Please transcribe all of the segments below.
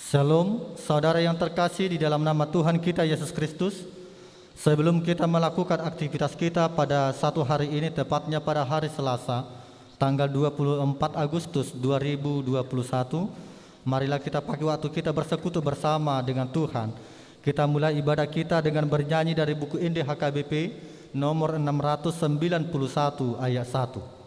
Shalom, saudara yang terkasih di dalam nama Tuhan kita Yesus Kristus. Sebelum kita melakukan aktivitas kita pada satu hari ini, tepatnya pada hari Selasa, tanggal 24 Agustus 2021, marilah kita pakai waktu kita bersekutu bersama dengan Tuhan. Kita mulai ibadah kita dengan bernyanyi dari buku Injil HKBP nomor 691 ayat 1.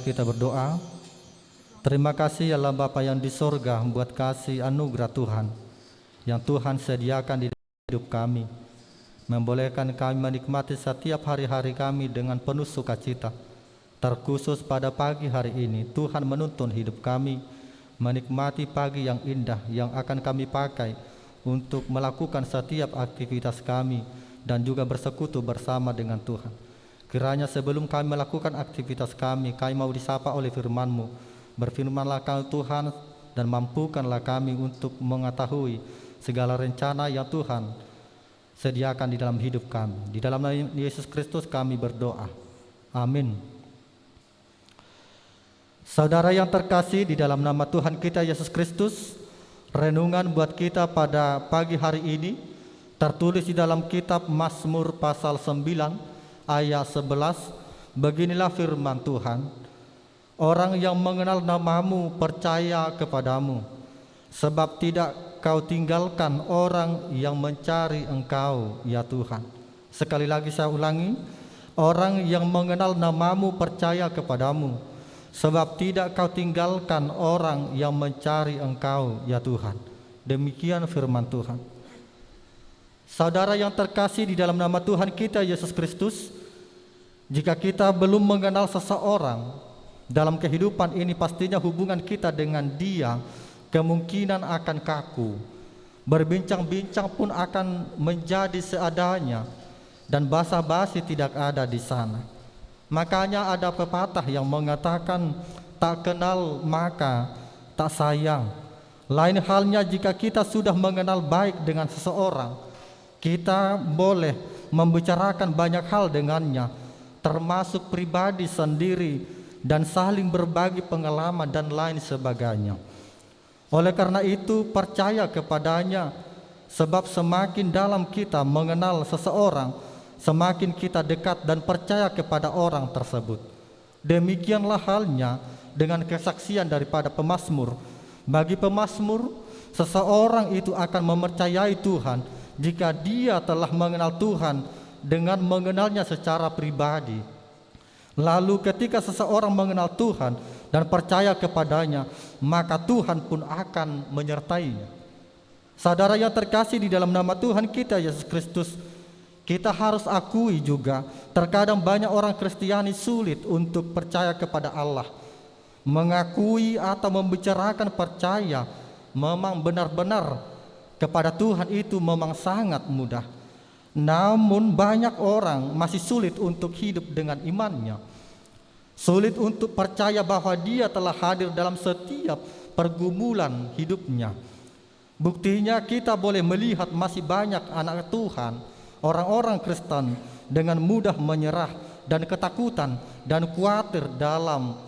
Kita berdoa. Terima kasih Allah Bapa yang di sorga buat kasih anugerah Tuhan yang Tuhan sediakan di hidup kami, membolehkan kami menikmati setiap hari-hari kami dengan penuh sukacita. Terkhusus pada pagi hari ini, Tuhan menuntun hidup kami menikmati pagi yang indah yang akan kami pakai untuk melakukan setiap aktivitas kami dan juga bersekutu bersama dengan Tuhan. Kiranya sebelum kami melakukan aktivitas kami mau disapa oleh firman-Mu. Berfirmanlah Kau Tuhan dan mampukanlah kami untuk mengetahui segala rencana yang Tuhan sediakan di dalam hidup kami. Di dalam nama Yesus Kristus kami berdoa. Amin. Saudara yang terkasih di dalam nama Tuhan kita Yesus Kristus, renungan buat kita pada pagi hari ini tertulis di dalam kitab Mazmur pasal 9 ayat 11, beginilah firman Tuhan, orang yang mengenal namamu percaya kepadamu, sebab tidak kau tinggalkan orang yang mencari engkau, ya Tuhan. Sekali lagi saya ulangi, orang yang mengenal namamu percaya kepadamu, sebab tidak kau tinggalkan orang yang mencari engkau, ya Tuhan. Demikian firman Tuhan. Saudara yang terkasih di dalam nama Tuhan kita Yesus Kristus, jika kita belum mengenal seseorang dalam kehidupan ini, pastinya hubungan kita dengan dia kemungkinan akan kaku. Berbincang-bincang pun akan menjadi seadanya dan basa-basi tidak ada di sana. Makanya ada pepatah yang mengatakan tak kenal maka tak sayang. Lain halnya jika kita sudah mengenal baik dengan seseorang, kita boleh membicarakan banyak hal dengannya, termasuk pribadi sendiri dan saling berbagi pengalaman dan lain sebagainya. Oleh karena itu percaya kepadanya, sebab semakin dalam kita mengenal seseorang, semakin kita dekat dan percaya kepada orang tersebut. Demikianlah halnya dengan kesaksian daripada pemazmur. Bagi pemazmur, seseorang itu akan mempercayai Tuhan jika dia telah mengenal Tuhan dengan mengenalnya secara pribadi. Lalu ketika seseorang mengenal Tuhan dan percaya kepadanya, maka Tuhan pun akan menyertainya. Saudara yang terkasih di dalam nama Tuhan kita Yesus Kristus, kita harus akui juga terkadang banyak orang Kristiani sulit untuk percaya kepada Allah. Mengakui atau membicarakan percaya memang benar-benar kepada Tuhan itu memang sangat mudah. Namun banyak orang masih sulit untuk hidup dengan imannya. Sulit untuk percaya bahwa dia telah hadir dalam setiap pergumulan hidupnya. Buktinya kita boleh melihat masih banyak anak Tuhan, orang-orang Kristen dengan mudah menyerah dan ketakutan dan khawatir dalam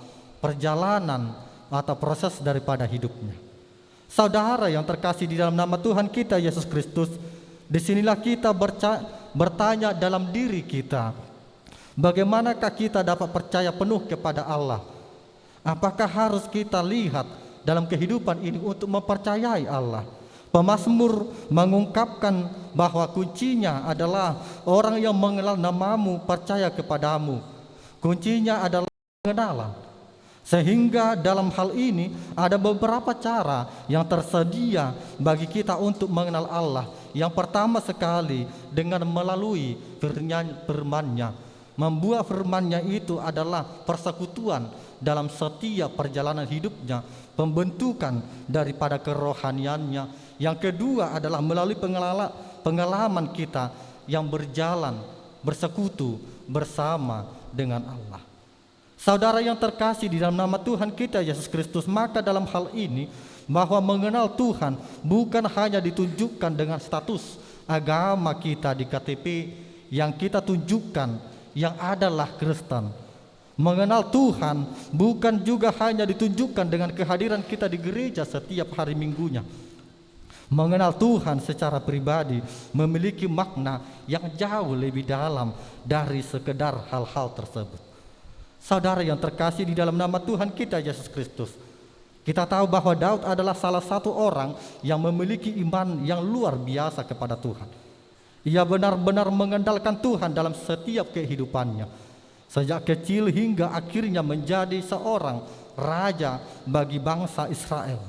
perjalanan atau proses daripada hidupnya. Saudara yang terkasih di dalam nama Tuhan kita Yesus Kristus, disinilah kita bertanya dalam diri kita, Bagaimanakah kita dapat percaya penuh kepada Allah? Apakah harus kita lihat dalam kehidupan ini untuk mempercayai Allah? Pemazmur mengungkapkan bahwa kuncinya adalah orang yang mengenal namamu percaya kepadamu. Kuncinya adalah pengenalan. Sehingga dalam hal ini ada beberapa cara yang tersedia bagi kita untuk mengenal Allah. Yang pertama sekali dengan melalui firman-Nya. Membuat firman-Nya itu adalah persekutuan dalam setiap perjalanan hidupnya, pembentukan daripada kerohaniannya. Yang kedua adalah melalui pengalaman kita yang berjalan, bersekutu bersama dengan Allah. Saudara yang terkasih di dalam nama Tuhan kita Yesus Kristus, maka dalam hal ini bahwa mengenal Tuhan bukan hanya ditunjukkan dengan status agama kita di KTP yang kita tunjukkan yang adalah Kristen. Mengenal Tuhan bukan juga hanya ditunjukkan dengan kehadiran kita di gereja setiap hari minggunya. Mengenal Tuhan secara pribadi memiliki makna yang jauh lebih dalam dari sekedar hal-hal tersebut. Saudara yang terkasih di dalam nama Tuhan kita Yesus Kristus, kita tahu bahwa Daud adalah salah satu orang yang memiliki iman yang luar biasa kepada Tuhan. Ia benar-benar mengandalkan Tuhan dalam setiap kehidupannya, sejak kecil hingga akhirnya menjadi seorang raja bagi bangsa Israel.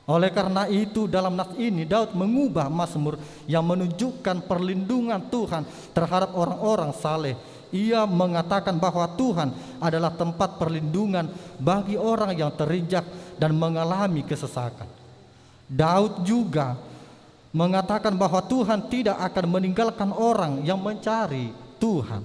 Oleh karena itu dalam nas ini Daud mengubah mazmur yang menunjukkan perlindungan Tuhan terhadap orang-orang saleh. Ia mengatakan bahwa Tuhan adalah tempat perlindungan bagi orang yang terinjak dan mengalami kesesakan. Daud juga mengatakan bahwa Tuhan tidak akan meninggalkan orang yang mencari Tuhan.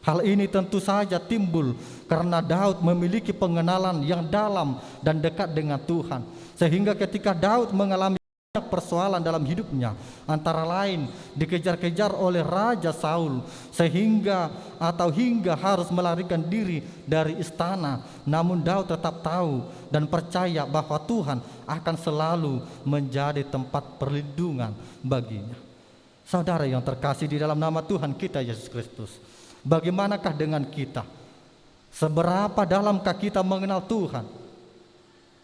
Hal ini tentu saja timbul karena Daud memiliki pengenalan yang dalam dan dekat dengan Tuhan. Sehingga ketika Daud mengalami banyak persoalan dalam hidupnya, antara lain dikejar-kejar oleh Raja Saul hingga harus melarikan diri dari istana, namun Daud tetap tahu dan percaya bahwa Tuhan akan selalu menjadi tempat perlindungan baginya. Saudara yang terkasih di dalam nama Tuhan kita Yesus Kristus, bagaimanakah dengan kita? Seberapa dalamkah kita mengenal Tuhan?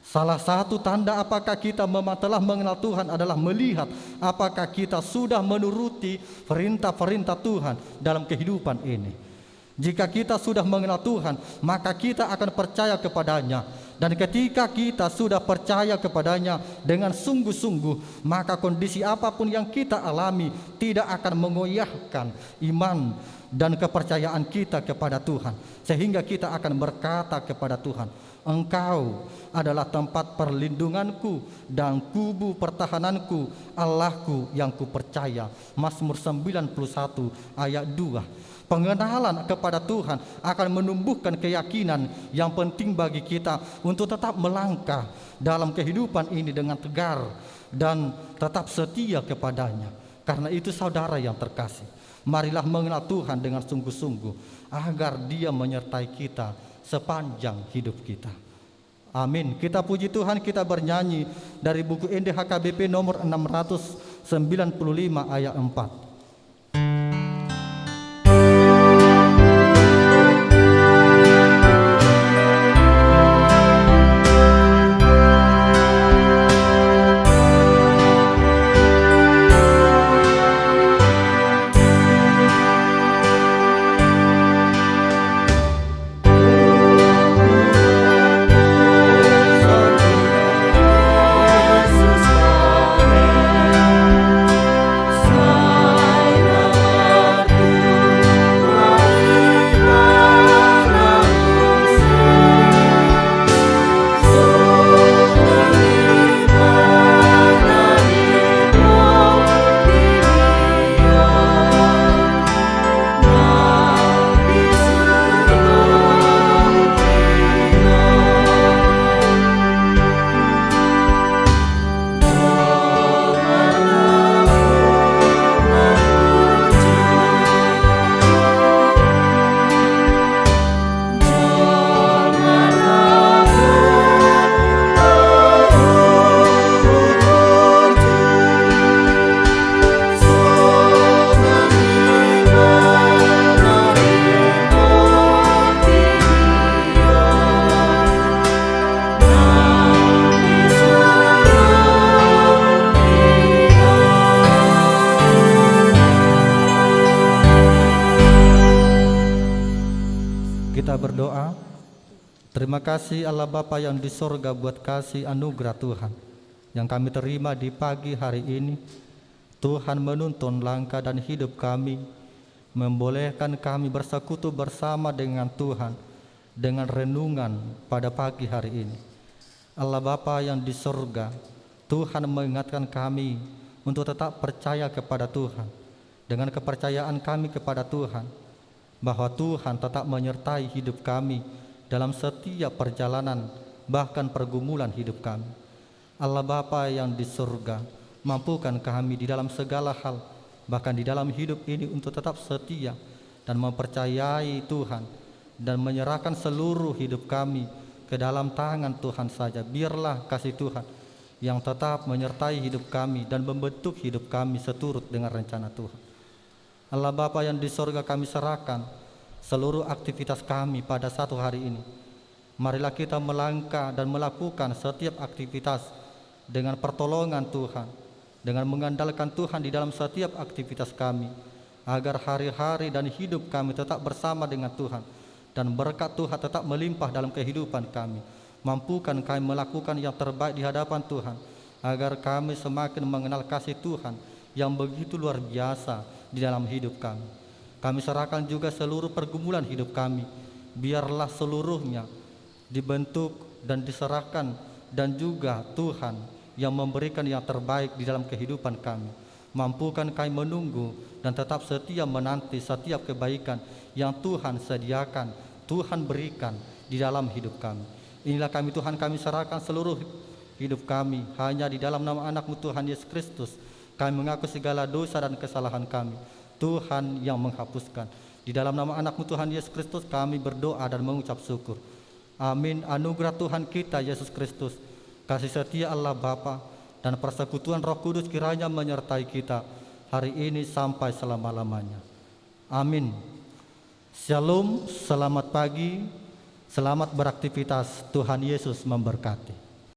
Salah satu tanda apakah kita memang telah mengenal Tuhan adalah melihat apakah kita sudah menuruti perintah-perintah Tuhan dalam kehidupan ini. Jika kita sudah mengenal Tuhan, maka kita akan percaya kepadanya. Dan ketika kita sudah percaya kepadanya dengan sungguh-sungguh, maka kondisi apapun yang kita alami tidak akan mengoyahkan iman dan kepercayaan kita kepada Tuhan. Sehingga kita akan berkata kepada Tuhan, Engkau adalah tempat perlindunganku dan kubu pertahananku, Allahku yang kupercaya. Mazmur 91 ayat 2. Pengenalan kepada Tuhan akan menumbuhkan keyakinan yang penting bagi kita untuk tetap melangkah dalam kehidupan ini dengan tegar dan tetap setia kepadanya. Karena itu saudara yang terkasih, marilah mengenal Tuhan dengan sungguh-sungguh agar Dia menyertai kita sepanjang hidup kita. Amin. Kita puji Tuhan, kita bernyanyi dari buku NDHKBP nomor 695 ayat 4. Yesus kami, Kita berdoa. Terima kasih Allah Bapa yang di sorga buat kasih anugerah Tuhan yang kami terima di pagi hari ini. Tuhan menuntun langkah dan hidup kami, membolehkan kami bersekutu bersama dengan Tuhan dengan renungan pada pagi hari ini. Allah Bapa yang di sorga, Tuhan mengingatkan kami untuk tetap percaya kepada Tuhan. Dengan kepercayaan kami kepada Tuhan, bahwa Tuhan tetap menyertai hidup kami dalam setiap perjalanan, bahkan pergumulan hidup kami. Allah Bapa yang di surga, mampukan kami di dalam segala hal, bahkan di dalam hidup ini untuk tetap setia dan mempercayai Tuhan dan menyerahkan seluruh hidup kami ke dalam tangan Tuhan saja. Biarlah kasih Tuhan yang tetap menyertai hidup kami dan membentuk hidup kami seturut dengan rencana Tuhan. Allah Bapa yang di sorga, kami serahkan seluruh aktivitas kami pada satu hari ini. Marilah kita melangkah dan melakukan setiap aktivitas dengan pertolongan Tuhan, dengan mengandalkan Tuhan di dalam setiap aktivitas kami, agar hari-hari dan hidup kami tetap bersama dengan Tuhan, dan berkat Tuhan tetap melimpah dalam kehidupan kami. Mampukan kami melakukan yang terbaik di hadapan Tuhan, agar kami semakin mengenal kasih Tuhan yang begitu luar biasa di dalam hidup kami. Kami serahkan juga seluruh pergumulan hidup kami. Biarlah seluruhnya dibentuk dan diserahkan, dan juga Tuhan yang memberikan yang terbaik di dalam kehidupan kami. Mampukan kami menunggu dan tetap setia menanti setiap kebaikan yang Tuhan sediakan, Tuhan berikan di dalam hidup kami. Inilah kami Tuhan, kami serahkan seluruh hidup kami hanya di dalam nama anak-Mu Tuhan Yesus Kristus. Kami mengaku segala dosa dan kesalahan kami, Tuhan yang menghapuskan. Di dalam nama anak-Mu Tuhan Yesus Kristus kami berdoa dan mengucap syukur. Amin. Anugerah Tuhan kita Yesus Kristus, kasih setia Allah Bapa, dan persekutuan Roh Kudus kiranya menyertai kita hari ini sampai selama-lamanya. Amin. Shalom, selamat pagi, selamat beraktivitas. Tuhan Yesus memberkati.